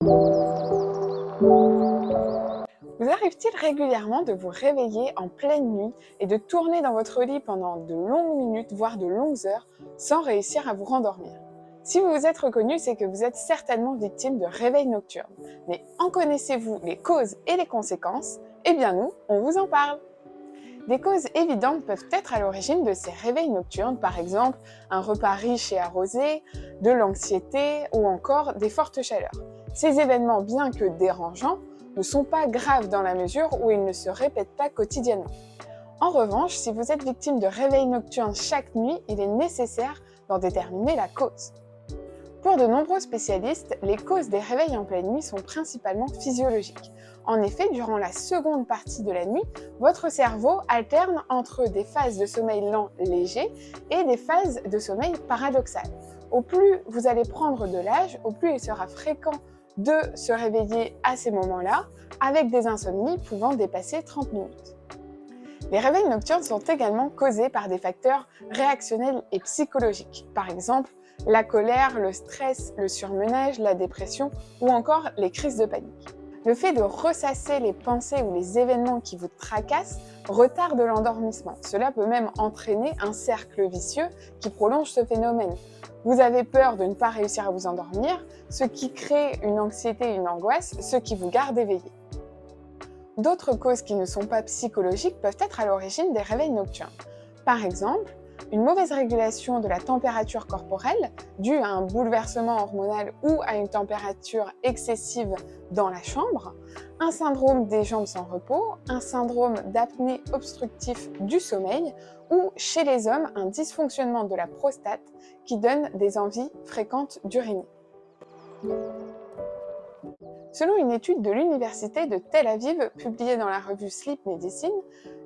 Vous arrive-t-il régulièrement de vous réveiller en pleine nuit et de tourner dans votre lit pendant de longues minutes, voire de longues heures, sans réussir à vous rendormir? Si vous vous êtes reconnu, c'est que vous êtes certainement victime de réveil nocturne. Mais en connaissez-vous les causes et les conséquences? Eh bien nous, on vous en parle! Des causes évidentes peuvent être à l'origine de ces réveils nocturnes, par exemple un repas riche et arrosé, de l'anxiété ou encore des fortes chaleurs. Ces événements, bien que dérangeants, ne sont pas graves dans la mesure où ils ne se répètent pas quotidiennement. En revanche, si vous êtes victime de réveils nocturnes chaque nuit, il est nécessaire d'en déterminer la cause. Pour de nombreux spécialistes, les causes des réveils en pleine nuit sont principalement physiologiques. En effet, durant la seconde partie de la nuit, votre cerveau alterne entre des phases de sommeil lent léger et des phases de sommeil paradoxal. Au plus vous allez prendre de l'âge, au plus il sera fréquent de se réveiller à ces moments-là, avec des insomnies pouvant dépasser 30 minutes. Les réveils nocturnes sont également causés par des facteurs réactionnels et psychologiques, par exemple la colère, le stress, le surmenage, la dépression ou encore les crises de panique. Le fait de ressasser les pensées ou les événements qui vous tracassent retarde l'endormissement. Cela peut même entraîner un cercle vicieux qui prolonge ce phénomène. Vous avez peur de ne pas réussir à vous endormir, ce qui crée une anxiété et une angoisse, ce qui vous garde éveillé. D'autres causes qui ne sont pas psychologiques peuvent être à l'origine des réveils nocturnes. Par exemple, une mauvaise régulation de la température corporelle due à un bouleversement hormonal ou à une température excessive dans la chambre, un syndrome des jambes sans repos, un syndrome d'apnée obstructif du sommeil ou chez les hommes un dysfonctionnement de la prostate qui donne des envies fréquentes d'uriner. Selon une étude de l'université de Tel Aviv publiée dans la revue Sleep Medicine,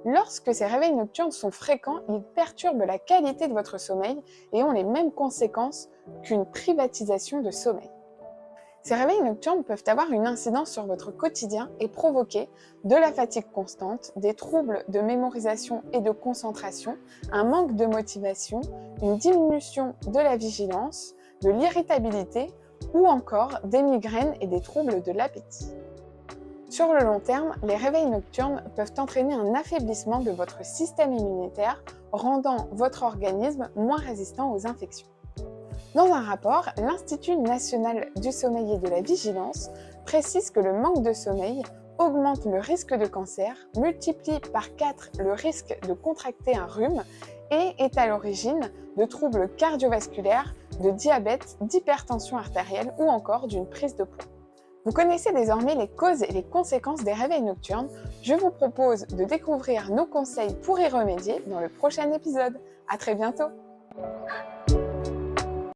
lorsque ces réveils nocturnes sont fréquents, ils perturbent la qualité de votre sommeil et ont les mêmes conséquences qu'une privatisation de sommeil. Ces réveils nocturnes peuvent avoir une incidence sur votre quotidien et provoquer de la fatigue constante, des troubles de mémorisation et de concentration, un manque de motivation, une diminution de la vigilance, de l'irritabilité ou encore des migraines et des troubles de l'appétit. Sur le long terme, les réveils nocturnes peuvent entraîner un affaiblissement de votre système immunitaire, rendant votre organisme moins résistant aux infections. Dans un rapport, l'Institut national du sommeil et de la vigilance précise que le manque de sommeil augmente le risque de cancer, multiplie par 4 le risque de contracter un rhume et est à l'origine de troubles cardiovasculaires, de diabète, d'hypertension artérielle ou encore d'une prise de poids. Vous connaissez désormais les causes et les conséquences des réveils nocturnes. Je vous propose de découvrir nos conseils pour y remédier dans le prochain épisode. À très bientôt!